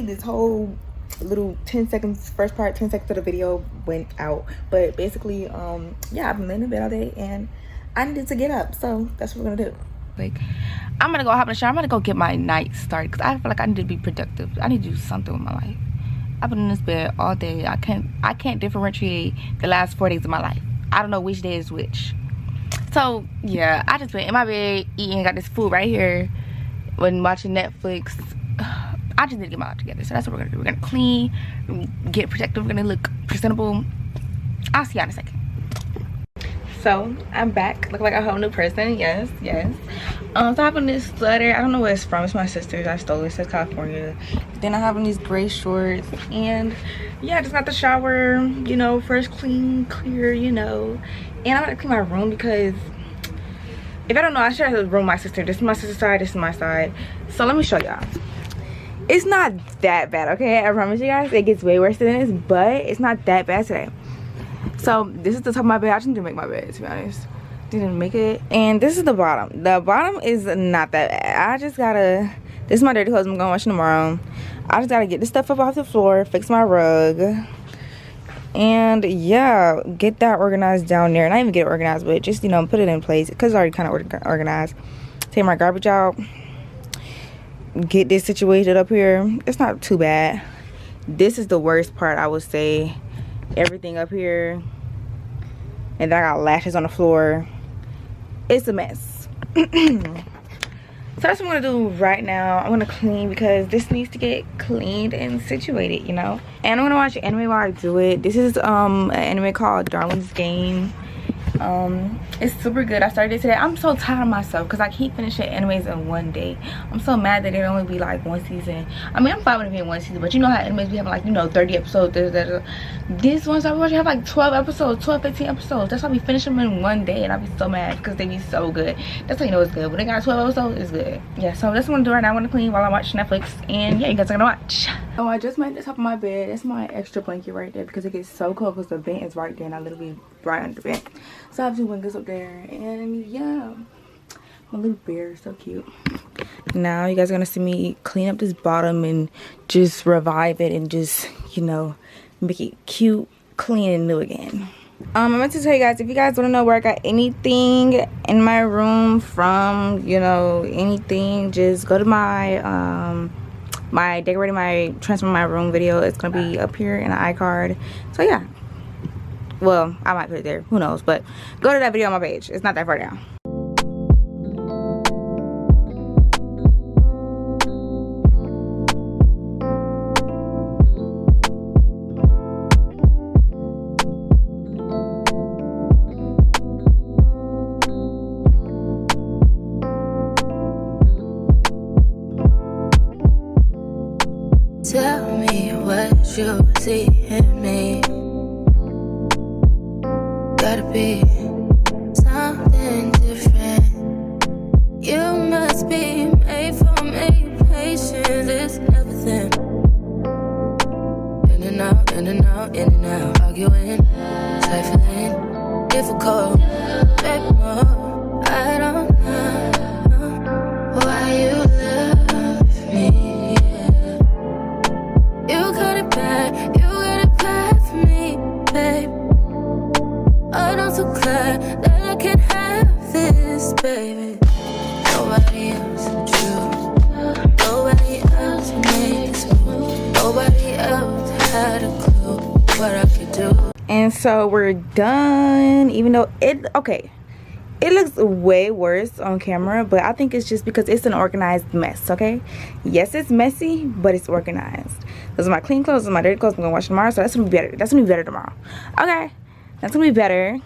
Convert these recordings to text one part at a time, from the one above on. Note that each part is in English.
this whole little 10 seconds, first part 10 seconds of the video went out. But basically, yeah, I've been laying in bed all day and I needed to get up, so that's what we're gonna do. Like, I'm gonna go hop in the shower. I'm gonna go get my night started because I feel like I need to be productive. I need to do something with my life. I've been in this bed all day. I can't differentiate the last 4 days of my life. I don't know which day is which. So yeah, I just been in my bed eating, got this food right here, when watching Netflix. I just need to get my life together. So that's what we're gonna do. We're gonna clean, get protective, we're gonna look presentable. I'll see y'all in a second. So I'm back, look like a whole new person. Yes. So I have on this sweater. I don't know where it's from. It's my sister's. I stole it. It says California. Then I have on these gray shorts, and yeah, I just got the shower, you know, first clean, clear, you know. And I'm gonna clean my room because if I don't know, I share the room with my sister. This is my sister's side, this is my side. So let me show y'all. It's not that bad, okay? I promise you guys, it gets way worse than this, but it's not that bad today. So this is the top of my bed. I just didn't make my bed, to be honest. Didn't make it. And this is the bottom. The bottom is not that bad. I just gotta, this is my dirty clothes. I'm gonna wash tomorrow. I just gotta get this stuff up off the floor, fix my rug, and yeah, get that organized down there. Not even get it organized, but just, you know, put it in place because it's already kind of organized. Take my garbage out, get this situated up here. It's not too bad. This is the worst part, I would say. Everything up here, and then I got lashes on the floor. It's a mess. So that's what I'm gonna do right now. I'm gonna clean because this needs to get cleaned and situated, you know. And I'm gonna watch anime while I do it. This is an anime called Darwin's Game. It's super good. I started it today. I'm so tired of myself because I keep finishing animes in one day. I'm so mad that it only be like one season. I mean, I'm fine with it being one season, but you know how animes be having like, you know, 30 episodes. These ones I watch have like 12 episodes, 12, 15 episodes. That's why we finish them in one day, and I be so mad because they be so good. That's how you know it's good. When they got 12 episodes, it's good. Yeah, so that's what I'm gonna do right now. I'm gonna clean while I watch Netflix, and yeah, you guys are gonna watch. Oh, I just made the top of my bed. That's my extra blanket right there because it gets so cold because the vent is right there and I literally right under the vent. So I have 2 windows up there, and yeah, my little bear is so cute. Now you guys are gonna see me clean up this bottom and just revive it and just, you know, make it cute, clean, and new again. I meant to tell you guys, if you guys want to know where I got anything in my room from, you know, anything, just go to my my decorating my transform my room video. It's gonna be up here in the iCard. So yeah, well, I might put it there, who knows, but go to that video on my page. It's not that far down. Tell me what you see in me. Gotta be something different. You must be made for me. Patience is everything. In and out, in and out, in and out. Arguing, trifling, difficult. Baby, more. I don't know why you love me. You got it bad for me, babe. I'm not so glad that I can have this, baby. Nobody else true. Nobody else made this move. Nobody else had a clue what I could do. And so we're done, even though it looks way worse on camera, but I think it's just because it's an organized mess. Okay, yes, it's messy, but it's organized. Those are my clean clothes, those are my dirty clothes. I'm gonna wash tomorrow, so that's gonna be better. That's gonna be better tomorrow. Okay, that's gonna be better.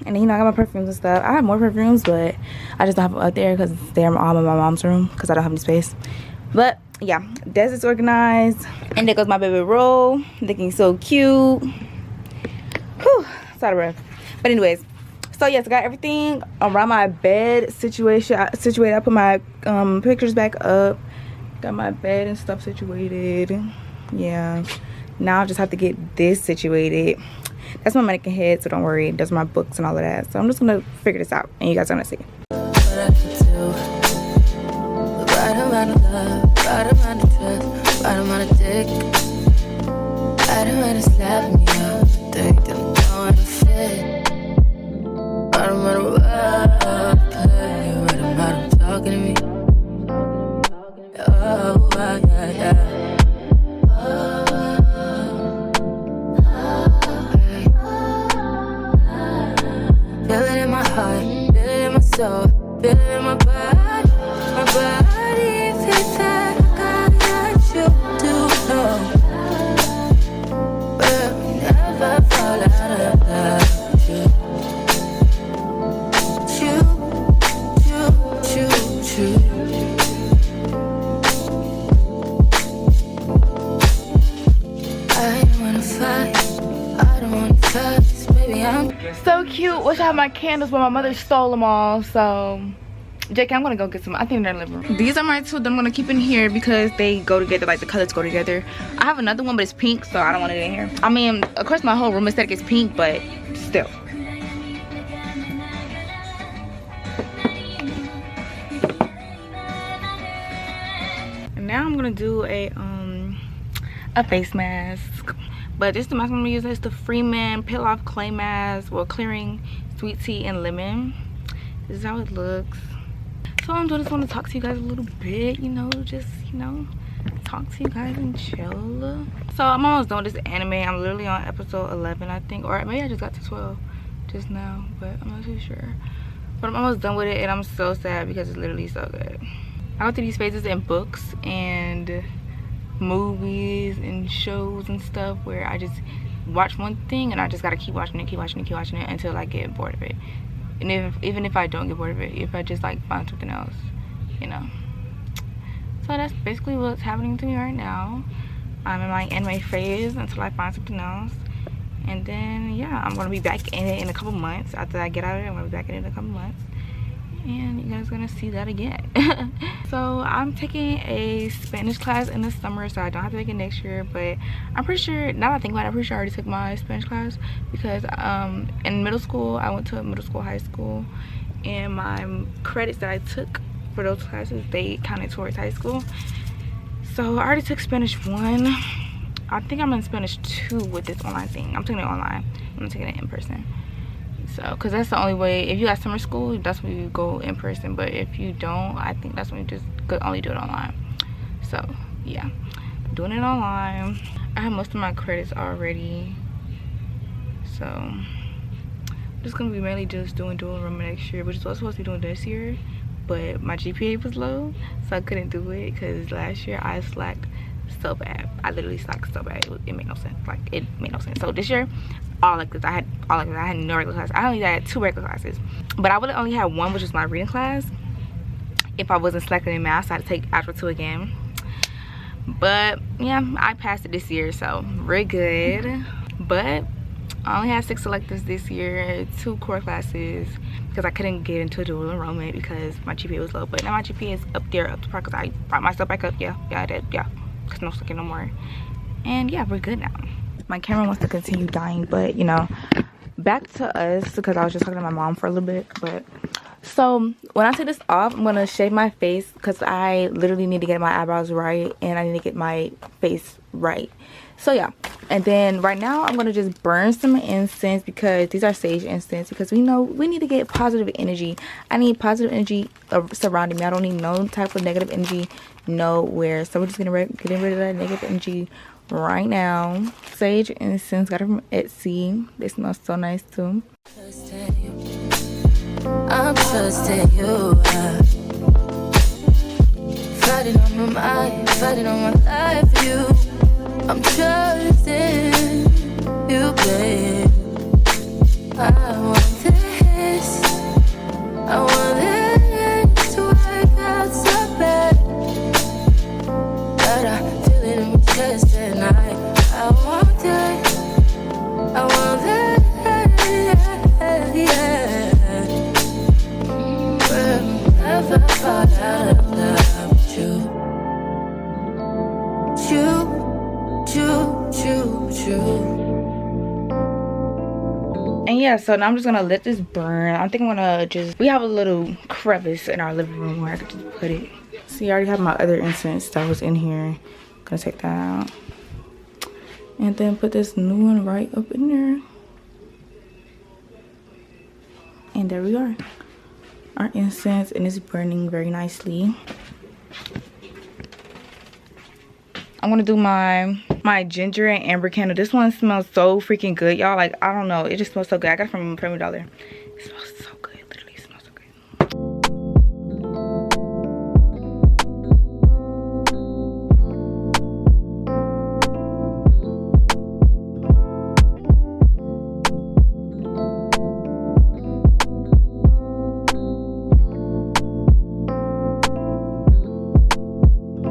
And then, you know, I got my perfumes and stuff. I have more perfumes, but I just don't have them up there because they're all in my mom's room because I don't have any space. But yeah, Des is organized, and there goes my baby roll, looking so cute. Whew, sorry, breath. But anyways, so yes, I got everything around my bed situated. I put my pictures back up, got my bed and stuff situated. Yeah, now I just have to get this situated. That's my mannequin head, so don't worry. That's my books and all of that. So I'm just gonna figure this out, and you guys are gonna see. What I could do. Right around the love, right around the trust, don't want a dick. I don't want to slap me up. Think that I'm going to fit. I don't want to play. Right about him talking to me. Oh, yeah, yeah. Feel it in my heart, feel it in my soul, feel it in my body, my body. Feel that I got you to know. We'll never fall out of love with you. I don't wanna fight, I don't wanna fuss, baby, I'm So cute. Wish I had my candles, but my mother stole them all. So Jake, I'm gonna go get some. I think they're in the living room. These are my two that I'm gonna keep in here because they go together, like the colors go together. I have another one, but it's pink, so I don't want it in here. I mean, of course my whole room aesthetic is pink, but still. And now I'm gonna do a face mask. But this is the mask I'm gonna use. It's the Freeman Peel Off Clay Mask, well, clearing sweet tea and lemon. This is how it looks. So I just want to talk to you guys a little bit, you know, just, you know, talk to you guys and chill. So I'm almost done with this anime. I'm literally on episode 11, I think, or maybe I just got to 12 just now, but I'm not too sure. But I'm almost done with it, and I'm so sad because it's literally so good. I go through these phases in books and movies and shows and stuff where I just watch one thing and I just gotta keep watching it until I get bored of it. And even if I don't get bored of it, if I just like find something else, you know. So that's basically what's happening to me right now. I'm in my anime phase until I find something else, and then yeah, I'm gonna be back in it in a couple months. After I get out of it, I'm gonna be back in it in a couple months, and you guys are gonna see that again. So I'm taking a Spanish class in the summer, so I don't have to take it next year. But I'm pretty sure, now that I think about it, I'm pretty sure I already took my Spanish class because in middle school, I went to middle school, high school, and my credits that I took for those classes, they counted towards high school. So I already took Spanish 1. I think I'm in Spanish 2 with this online thing. I'm taking it online. I'm not taking it in person. So, because that's the only way. If you got summer school, that's when you go in person. But if you don't, I think that's when you just could only do it online. So, yeah. Doing it online. I have most of my credits already. So, I'm just going to be mainly just doing dual enrollment next year, which is what I was supposed to be doing this year. But my GPA was low, so I couldn't do it because last year I slacked so bad. I literally slacked so bad. It made no sense. Like, it made no sense. So this year, all like this. I had no regular class. I only had 2 regular classes, but I would only have 1, which was my reading class. If I wasn't slacking in math, so I had to take Algebra 2 again. But yeah, I passed it this year, so we're good. But I only had 6 electives this year, 2 core classes, because I couldn't get into dual enrollment because my GPA was low. But now my GPA is up there, up to par, because I brought myself back up. Yeah, I did. Yeah, because no slacking no more. And yeah, we're good now. My camera wants to continue dying, but you know, back to us, because I was just talking to my mom for a little bit. But so when I take this off, I'm gonna shave my face because I literally need to get my eyebrows right and I need to get my face right. So yeah, and then right now I'm gonna just burn some incense because these are sage incense, because we know we need to get positive energy. I need positive energy surrounding me. I don't need no type of negative energy nowhere. So we're just getting rid of that negative energy right now. Sage incense, got it from Etsy. They smell so nice too. I'm trusting you. Fighting on my mind, fighting on my life. I'm trusting you, babe. I want this. I want it to work out so bad, but I feel it in my chest at night. I want it. I want it. Yeah. We'll never fall out of love with you. And yeah, so now I'm just gonna let this burn. I think I'm gonna we have a little crevice in our living room where I could just put it. See, I already have my other incense that was in here, Gonna take that out. And then put this new one right up in there. And there we are. Our incense, and it's burning very nicely. I'm gonna do my ginger and amber candle. This one smells so freaking good, y'all. Like, I don't know, it just smells so good. I got it from Family Dollar. It smells so good. It literally smells so good.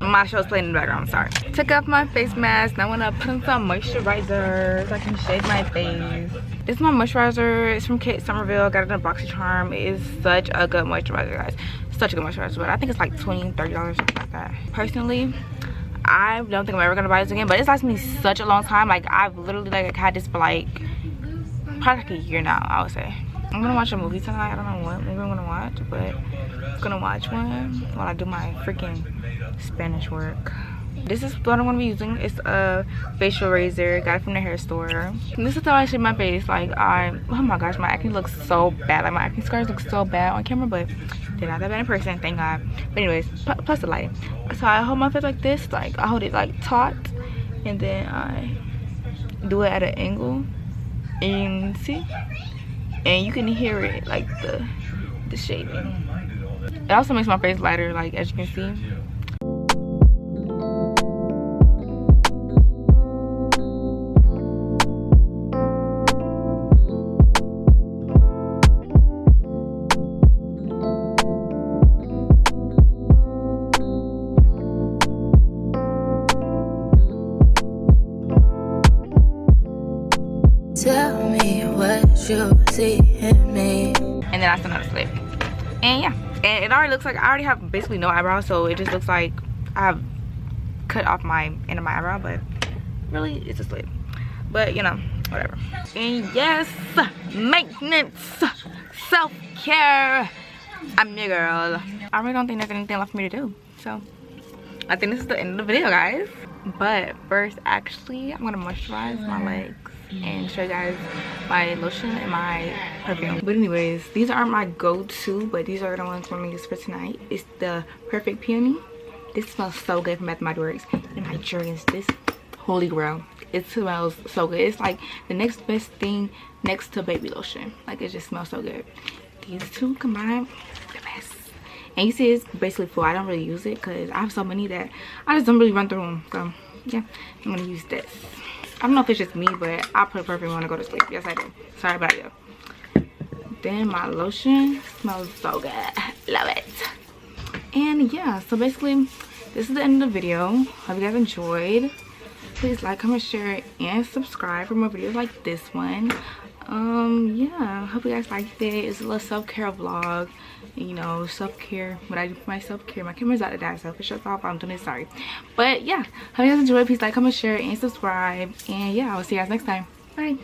My show's playing in the background, sorry. Took off my face mask. Now I want to put on some moisturizer so I can shade my face. This is my moisturizer. It's from Kate Somerville. Got it in a BoxyCharm. It is such a good moisturizer, guys. Such a good moisturizer. But I think it's like $20, $30, something like that. Personally, I don't think I'm ever gonna buy this again. But it's lasted me such a long time. Like, I've literally like had this for like probably like a year now, I would say. I'm gonna watch a movie tonight. I don't know what movie I'm gonna watch, but I'm gonna watch one while I do my freaking Spanish work. This is what I'm gonna be using. It's a facial razor. Got it from the hair store. And this is how I shave my face. Like, oh my gosh, my acne looks so bad. Like, my acne scars look so bad on camera, but they're not that bad in person, thank God. But anyways, plus the light. So I hold my face like this. Like, I hold it like taut, and then I do it at an angle. And see, and you can hear it, like the shaving. It also makes my face lighter, like, as you can see. Tell me what you see in me. And then I still know the slip. And yeah, and it already looks like I already have basically no eyebrows, so it just looks like I have cut off my end of my eyebrow, but really it's a slip. But you know, whatever. And yes, maintenance, self-care. I'm your girl. I really don't think there's anything left for me to do, so I think this is the end of the video, guys. But first, actually, I'm gonna moisturize my legs and show you guys my lotion and my perfume. But anyways, these aren't my go-to, but these are the ones I'm gonna use for tonight. It's the Perfect Peony. This smells so good from Bath & Body Works. And my Jordans, this holy grail. It smells so good. It's like the next best thing next to baby lotion. Like, it just smells so good. These two combined, the best. And you see, it's basically full. I don't really use it because I have so many that I just don't really run through them. So yeah, I'm gonna use this. I don't know if it's just me, but I put perfume on to go to sleep. Yes, I do. Sorry about it. Then my lotion smells so good. Love it. And yeah, so basically, this is the end of the video. Hope you guys enjoyed. Please like, comment, share, and subscribe for more videos like this one. Yeah, hope you guys liked it. It's a little self-care vlog. You know, self-care, what I do for my self-care. My camera's out of that, so if it shuts off, I'm doing it, sorry. But yeah, hope you guys enjoyed. Please like, comment, share, and subscribe. And yeah, I'll see you guys next time. Bye.